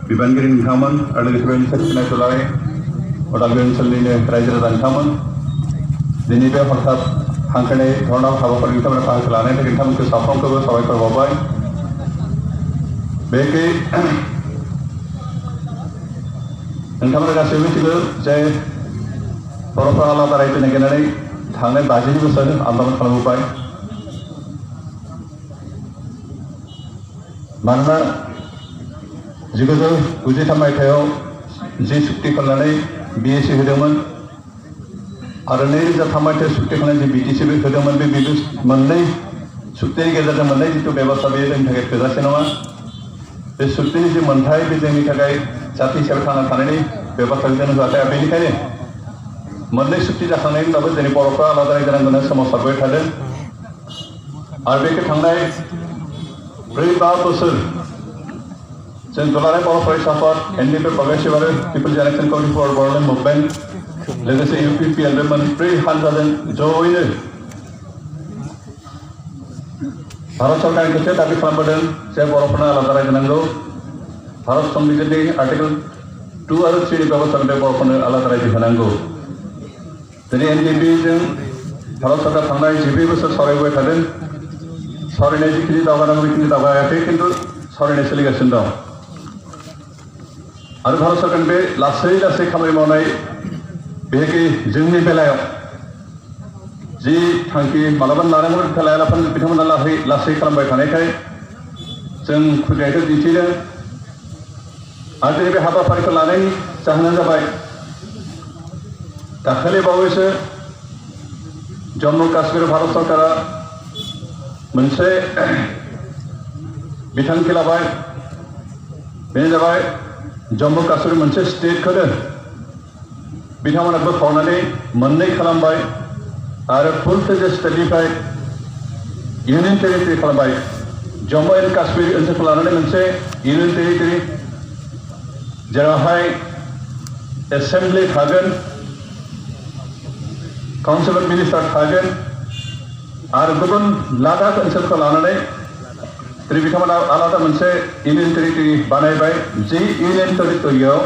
बिबानगिरि नोंथांमोन आरो लोगोसे बे सायख'नाय दुलाराय उदालगुरि ओनसोलनिनो रायजो राजा नोंथांमोन दिनै बे हरखाब हांख्रायनाय धरना हाबाफारि नोंथांमोना बाहागो लानायनि थाखाय नोंथांमोनखौ साफ्रोमखौबो साबायखर बावबाय बेखै नोंथांमोना गासैबो मिथिगौ जे बर'फ्रा आलादा रायजो नागिरनानै थांनाय 50 बोसोर आन्दलन खालामबोबाय मानोना 1993 मायथाइयाव जि सुक्ति खालामनानै BSC होदोंमोन आरो 2003 मायथाइयाव सुक्ति खालामनानै जि BTC होदोंमोन बे मोननै सुक्तिनि गेजेरजों मोननाय जिथु बेबस्था बेयो जोंनि थाखाय थोजासे नङा बे सुक्तिनि जि मोनथाय बे जोंनि थाखाय जाति हिसाबै थांना थानायनि बेबस्था जों होआखै बेनिखायनो मोननै सुक्ति जाखांनायनि उनावबो जोंनि बर'फ्रा आलादा रायजो नांगौनो सोमावसारबाय थादों आरो बेखौ थांनाय 4-5 बोसोर जों दुलाराय बर' फरायसा आफाद NDP प्रग्रेसिव आरो पिपल्स इलेक्शन कमिटि फर बर'लेण्ड मुभमेन्ट लोगोसे UPPL बे मोनब्रै हानजाजों जयैनो भारत सरकारनि खेबसे दाबि खालामबोदों जे बर'फोरनो आलादा रायजो नांगौ भारत संबिजिरनि आर्टिकल 2 आरो 3 नि बेबस्था मथे बर'फोरनो आलादा रायजो होनांगौ दिनै NDP जों भारत सरकार थांनाय 12 बोसोर सावरायबोबाय थादों सावरायनाय जिखिनि दावगानांगौ बेखिनि दावगायाखै खिन्थु सावरायनाय सोलिगासिनो दं आरो भारत सरकारनि बे लासै खामानि मावनाय बेखि जोंनि बेलायाव जि थांखि मालाबा लानांगौ लायालाफानो बिथांमोना लासै खालामबाय थानायखाय जों खुदियाखौ दिन्थिदों आरो दिनै बे हाबाफारिखौ लानायनि जाहोनानो जाबाय दाखालि बावैसो जम्मु काश्मीर भारत सरकारा मोनसे बिथांखि लाबाय बेनो जाबाय जम्मु काश्मीर मोनसे स्टेटखौनो बिथांमोना बोखावनानै मोननै खालामबाय आरो फुल फ्लेजेड स्टेटनिफ्राय इउनियन टेरिटरि खालामबाय जम्मु एन्ड काश्मीर ओनसोलखौ लानानै मोनसे इउनियन टेरिटरि जेरावहाय एसेम्बलि थागोन काउन्सिल अफ मिनिस्टार थागोन आरो गुबुन लादाख ओनसोलखौ लानानै दिनै बिथांमोना आलादा मोनसे इउनियन टेरिटरि बानायबाय जि इउनियन टेरिटरियाव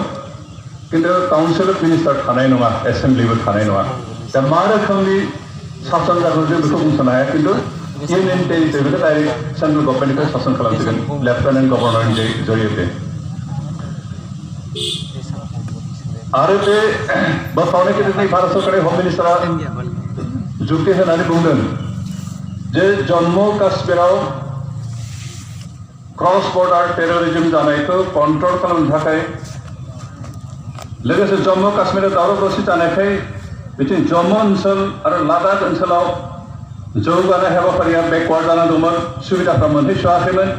खिन्थु काउन्सिल अफ मिनिस्टार थानाय नङा एसेम्बलिबो थानाय नङा दा मा रोखोमनि सासन जागोन जों बेखौ बुंस'नो हाया खिन्थु इउनियन टेरिटरिखौ डाइरेक्ट सेन्ट्रेल गभर्नमेन्टनिफ्राय सासन खालामसिगोन लेफ्टिनेन्ट गभर्नरनि जरिये आरो बे बोखावनायखौ दिनै भारत सरकारनि हम मिनिस्टारा जुक्ति होनानै बुंदों जे जम्मु काश्मीराव क्रस बर्डार टेररिज्म जानायखौ कन्ट्रल खालामनो थाखाय लोगोसे जम्मु काश्मीराव दावराव दावसि जानायखाय बिथिं जम्मु ओनसोल आरो लादाख ओनसोलाव जौगानाय हाबाफारिया बेकवार्ड जाना दंमोन सुबिदाफ्रा मोनहैस'आखैमोन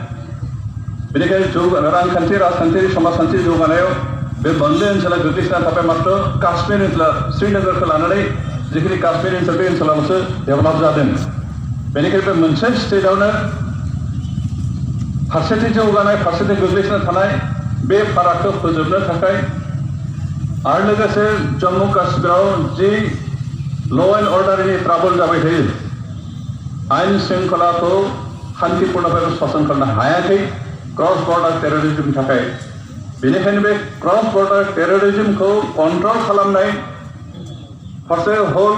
बेनिखायनो रांखान्थि राजखान्थियारि समाजखान्थि जौगानायाव बे मोननै ओनसोला गोग्लैसोना थाबाय मात्र काश्मीर ओनसोला श्रीनगरखौ लानानै जिखिनि काश्मीर ओनसोल बे ओनसोलावसो डेभेलप जादों बेनिखायनो बे मोनसे स्टेटआवनो फारसेथिं जौगानाय फारसेथिं गोग्लैसोना थानाय बे फारागखौ फोजोबनो थाखाय आरो लोगोसे जम्मु काश्मीराव जि ल' एन्ड अर्डारनि ट्राबल जाबाय थायो आइन श्रृंखलाखौ शान्तिपूर्णभावे सासन खालामनो हायाखै क्रस बर्डार टेररिज्मनि थाखाय बेनिखायनो बे क्रस बर्डार टेररिज्मखौ कन्ट्रल खालामनाय फारसे होल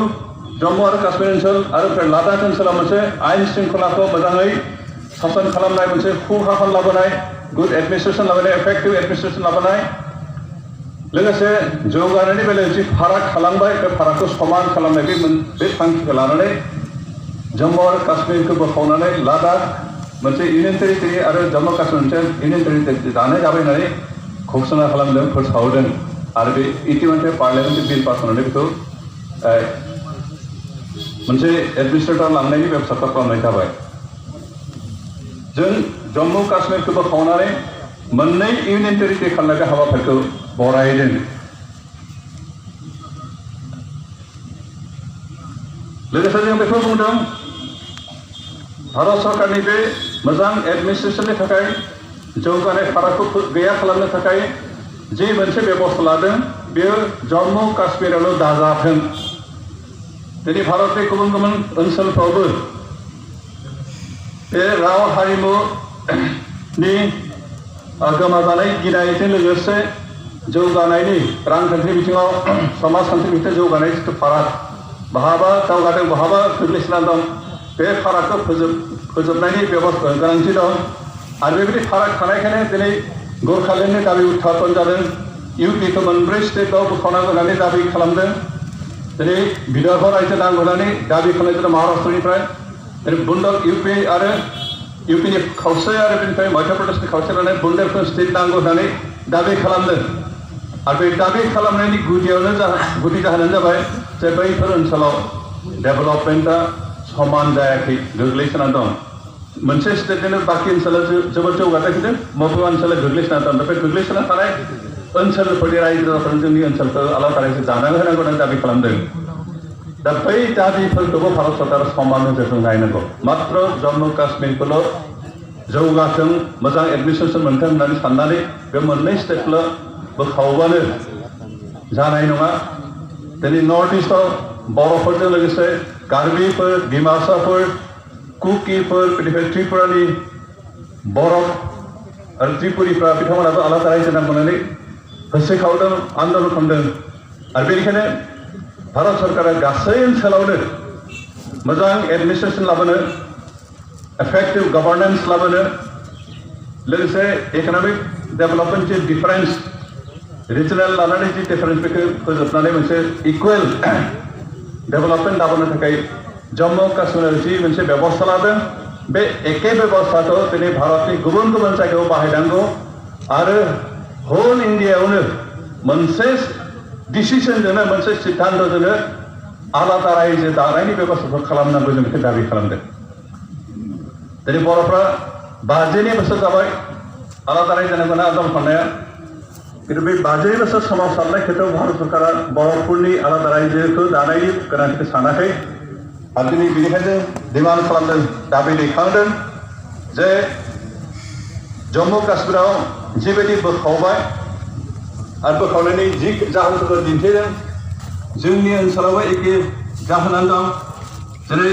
जम्मु आरो काश्मीर ओनसोल आरो लादाख ओनसोलाव मोनसे आइन श्रृंखलाखौ मोजाङै सासन खालामनाय मोनसे सुखाखन लाबोनाय गुड एडमिनिस्ट्रेशन लाबोनाय इफेक्टिभ एडमिनिस्ट्रेशन लाबोनाय लोगोसे जौगानायनि बेलायाव जि फाराग खालामबाय बे फारागखौ समान खालामनाय बे थांखिखौ लानानै जम्मु आरो काश्मीरखौ बोखावनानै लादाख मोनसे इउनियन टेरिटरि आरो जम्मु काश्मीर मोनसे इउनियन टेरिटरि दानाय जाबाय होननानै घोषणा खालामदों फोसावदों आरो बे इतिमध्य पार्लियामेन्टारि बिल पास होनानै बेखौ मोनसे एडमिनिस्ट्रेटर लांनायनि बेब'स्था खालामनाय जाबाय जों जम्मु काश्मीरखौ बोखावनानै मोननै इउनियन टेरिटरि खालामनाय हाबाफारिखौ बरायदों लोगोसे जों बेखौ बुंदों भारत सरकारनि बे मोजां एडमिनिस्ट्रेशननि थाखाय जौगानाय फारागखौ गैया खालामनो थाखाय जि मोनसे बेबस्था लादों बेयो जम्मु काश्मीरावल' दाजाथों दिनै भारतनि गुबुन गुबुन ओनसोलफ्रावबो बे राव हारिमुनि गोमाजानाय गिनायजों लोगोसे जौगानायनि रांखान्थि बिथिङाव समाजखान्थि बिथिङाव जौगानाय जिथु फाराग बहाबा दावगादों बहाबा गोग्लैसोनानै दं बे फारागखौ फोजोबनायनि बेबस्था गोनांथि दं आरो बेबायदि फाराग थानायखायनो दिनै गोरखालेन्डनि दाबि उत्थापन जादों इउपिखौ मोनब्रै स्टेटआव बोखावनांगौ होननानै दाबि खालामदों दिनै बिदर्भ रायजो नांगौ होननानै दाबि खालामनाय जादों महाराष्ट्रनिफ्राय दिनै बुन्देल इउपि आरो इउपिनि खावसे आरो बेनिफ्राय मध्य प्रदेशनि खावसे लानानै बुन्देलखन्ड स्टेट नांगौ होननानै दाबि खालामदों आरो बे दाबि खालामनायनि गुदि जाहोनानो जाबाय जे बैफोर ओनसोलाव डेभेलपमेन्टआ समान जायाखै गोग्लैसोनानै दं मोनसे स्टेटनिनो बाखि ओनसोला जोबोद जौगाथायखिदों बबेबा ओनसोला गोग्लैसोनानै दं बे गोग्लैसोना थानाय ओनसोलफोरनि रायजो राजाफोरनो जोंनि ओनसोलखौ आलादा रायजो दानानै होनांगौ होननानै दाबि खालामदों दा बै दाबिफोरखौबो भारत सरकारा समान नोजोरजों नायनांगौ मात्र जम्मु काश्मीरखौल' जौगाथों मोजां एडमिनिस्ट्रेसन मोनथों होननानै साननानै बे मोननै स्टेटखौल' बोखावबानो जानाय नङा दिनै नर्थ इस्टआव बर'फोरजों लोगोसे कार्बिफोर डिमासाफोर कुकिफोर बेनिफ्राय त्रिपुरानि बरफ आरो त्रिपुरिफ्रा बिथांमोनाबो आलादा रायजो नांगौनानै होसोखावदों आन्दलन खालामदों आरो बेनिखायनो भारत सरकारा गासै ओनसोलावनो मोजां एडमिनिस्ट्रेसन लाबोनो एफेक्टिभ गभर्नेन्स लाबोनो लोगोसे इकनमिक डेभेलपमेन्ट जि डिफारेन्स रिजनेल लानानै जि डिफारेन्स बेखौ फोजोबनानै मोनसे इकुवेल डेभेलपमेन्ट लाबोनो थाखाय जम्मु काश्मीराव जि मोनसे बेबस्था लादों बे एखे बेबस्थाखौ दिनै भारतनि गुबुन गुबुन जायगायाव बाहायनांगौ आरो होल इन्डियायावनो मोनसे डिसिसनजोंनो मोनसे सिद्धान्तजोंनो आलादा रायजो दानायनि बेबस्थाखौ खालामनांगौ जों बेखौ दाबि खालामदों दिनै बर'फ्रा 50 बोसोर जाबाय आलादा रायजो नांगौना आन्दलन खालामनाया खिन्थु बे 50 बोसोर सोमावसारनाय खेथ्रआव भारत सरकारा बर'फोरनि आलादा रायजोखौ दानायनि गोनांथिखौ सानाखै आरो दिनै बेनिखायनो डिमान्ड खालामदों दाबि दैखांदों जे जम्मु काश्मीराव जिबायदि बोखावबाय आरो बोखावनायनि जि जाहोनफोरखौ दिन्थिदों जोंनि ओनसोलावबो एखे जाहोनानो दं जेरै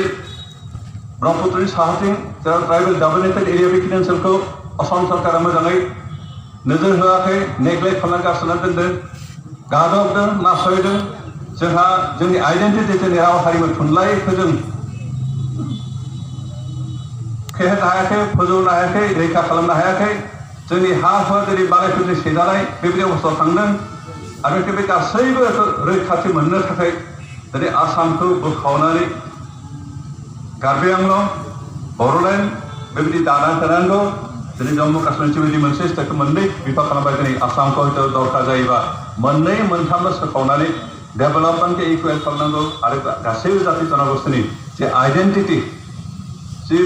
ब्रह्मपुत्रनि साहाथिं जेराव ट्राइबेल डमिनेटेड एरिया बेखिनि ओनसोलखौ आसाम सरकारा मोजाङै नोजोर होआखै नेग्लेक्ट खालामनानै गारसोनानै दोनदों गादबदों नासयदों जोंहा जोंनि आइडेन्टिटि जोंनि राव हारिमु थुनलाइखौ जों फेहेरनो हायाखै फोजौनो हायाखै रैखा खालामनो हायाखै जोंनि हा हुआ जेरै मालायफोरजों सेजानाय बेबायदि अबस्थायाव थांदों आरो बे गासैबो रैखाथि मोननो थाखाय दिनै आसामखौ बोखावनानै कार्बि आंलं बर'लेण्ड बेबायदि दाना होनांगौ दिनै जम्मु काश्मीर बेबायदि मोनसे स्टेटखौ मोननै बिफा खालामबाय दिनै आसामखौ हयथ' दरकार जायोबा मोननै मोनथामबो सोखावनानै डेभेलपमेन्टखौ इकुवेल खालामनांगौ आरो गासैबो जाति जनगोष्ठीनि जे आइडेन्टिटि जि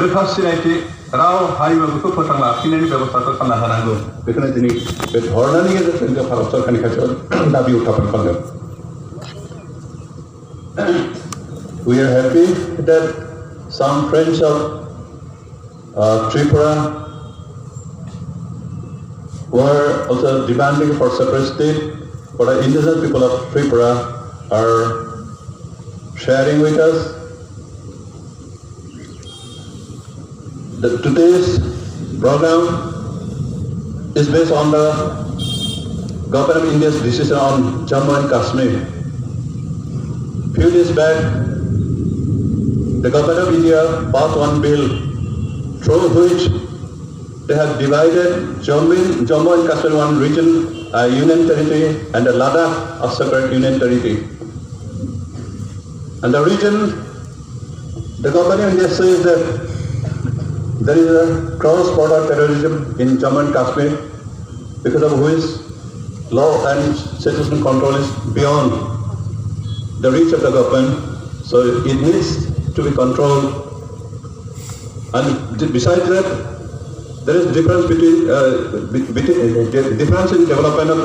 रोखा सिनायथि राव हारिमु बेखौ फोथांना लाखिनायनि बेबस्थाखौ खालामना होनांगौ बेखौनो दिनै बे धरनानि गेजेरजों जों भारत सरकारनि खाथियाव दाबि उत्थापन खालामदों We are happy that some friends of Tripura were also demanding for separate state, but the indigenous people of Tripura are sharing with us. Today's program is based on the Government of India's decision on Jammu and Kashmir. Few days back, the Government of India passed one bill through which they have divided Jammu and Kashmir one region, union territory, and the Ladakh a separate union territory. And the region, the Government of India says that there is a cross-border terrorism in Jammu and Kashmir because of which law and citizen control is beyond the reach of the government, so it needs to be controlled. And besides that, there is difference between difference in development of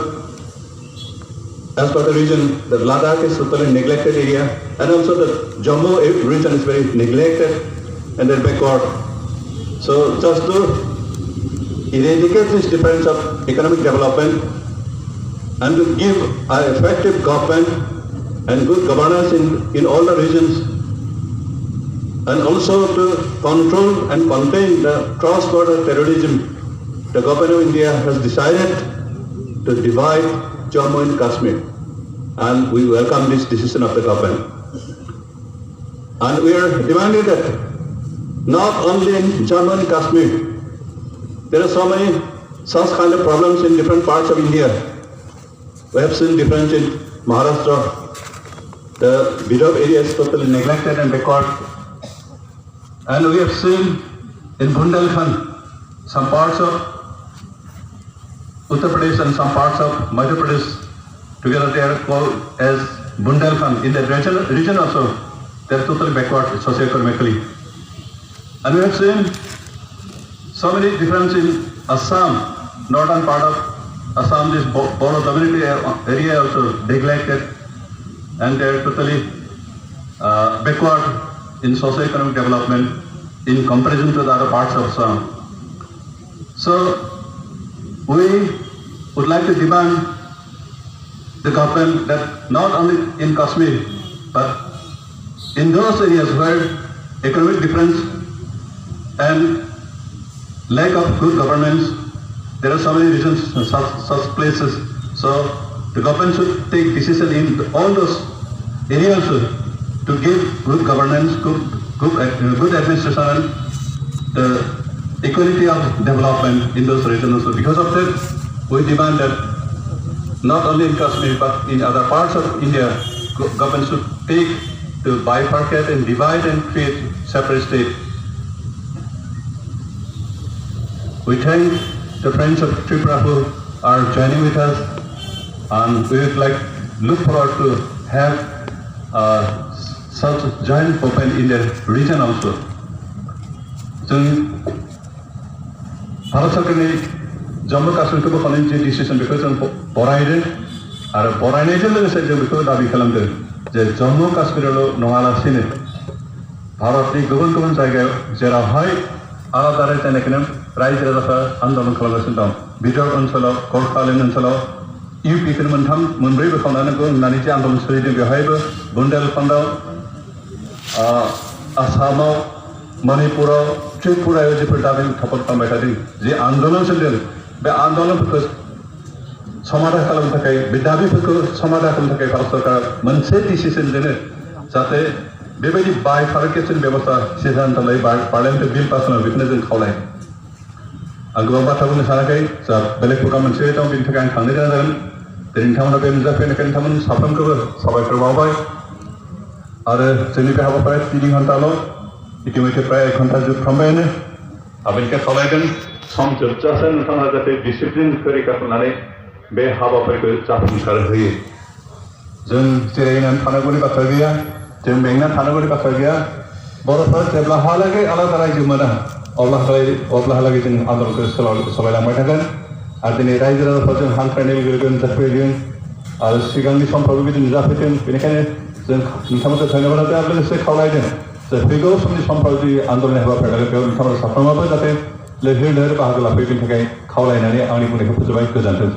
as per the region. The Ladakh is totally neglected area, and also the Jammu region is very neglected and then backward. So just to eradicate this difference of economic development and to give an effective government and good governance in all the regions, and also to control and contain the cross-border terrorism the government of India has decided to divide Jammu and Kashmir, and we welcome this decision of the government. And we are demanding that not only in Jammu and Kashmir, there are so many such kind of problems in different parts of India. We have seen different in Maharashtra. The Bidab area is totally neglected and backward. And we have seen in Bundelkhand, some parts of Uttar Pradesh and some parts of Madhya Pradesh, together they are called as Bundelkhand. In the region also, they are totally backward socioeconomically. And we have seen so many differences in Assam, northern part of Assam, this Bodo dominated area also neglected, and they are totally backward in socio-economic development in comparison to the other parts of Assam. So we would like to demand the government that not only in Kashmir, but in those areas where economic difference and lack of good governance, there are so many reasons in such places. So the government should take decision in all those areas to give good governance, good administration, and the equality of development in those regions. So because of that, we demand that not only in Kashmir but in other parts of India, government should take to bifurcate and divide and create separate state. We thank the friends of Tripura who are joining with us, and we would look forward to have such joint open in the region also. जों भारत सरकारनि जम्मु काश्मीरखौ बोखावनायनि जे decision बेखौ जों बरायदों आरो बरायनायजों लोगोसे जों बेखौ दाबि खालामदों जे जम्मु काश्मीरावल' नङालासिनो भारतनि गुबुन गुबुन जायगायाव जेरावहाय आलादा रायज्लायनायखौनो रायजो राजाफ्रा आन्दलन खालामगासिनो दं। बिदर ओनसोलाव गरखालिन ओनसोलाव इउपिखौ मोनब्रै बोखावनांगौ होननानै जे आन्दलन सोलिदों बेवहायबो बुन्देलखन्डआव आसामाव मणिपुराव त्रिपुरायाव जिफोर दाबि उत्थापन खालामबाय थादों जे आन्दलन सोलिदों बे आन्दलनफोरखौ समाधान खालामनो थाखाय बे दाबिफोरखौ समाधान खालामनो थाखाय भारत सरकारा मोनसे डिसिसन दोनो जाहाथे बेबायदि बाइफार्केसन बेबस्था सिद्धान्त लायो पार्लियामेन्टारि बिल पास खालामो बेखौनो जों खावलायो। आं गोबां बाथ्रा बुंनो सानाखै जा बेलेग प्रग्राम मोनसे दं बेनि थाखाय आं थांनो गोनां जागोन। दिनै नोंथांमोना बे नुजाफैनायखाय नोंथांमोन साफ्रोमखौबो साबायखर बावबाय आरो जोंनि बे हाबाफारिया 3 घन्टाल' इतिमध्य प्राय 1 घन्टा जोबफ्रामबायानो बेनिखाय खावलायगोन सम जोबजासे नोंथांमोना जाहाथे डिसिप्लिनखौ रैखा खालामनानै बे हाबाफारिखौ जाफुंसार होयो। जों जिरायनानै थानांगौनि बाथ्रा गैया, जों मेंनानै थानांगौनि बाथ्रा गैया। बर'फ्रा जेब्लाहालागै आलादा रायजो मोना अब्लाहालागै जों आन्दलनखौ सालायलांबाय थागोन आरो दिनै रायजो राजाफ्रा जों हांख्रायनाय लोगो लोगो नुजाफैदों आरो सिगांनि समफ्रावबो बिदि नुजाफैदों। बेनिखायनो जों नोंथांमोनखौ धन्यबाद होदों आरो लोगोसे खावलायदों जे फैगौ समनि समफ्राव जि आन्दलन हाबाफारि लागोन बेयाव नोंथांमोना साफ्रोमाबो जाहाथे लैहोर लैहोर बाहागो लाफैयो बेनि थाखाय खावलायनानै आंनि बुंनायखौ फोजोबबाय। गोजोन्थों।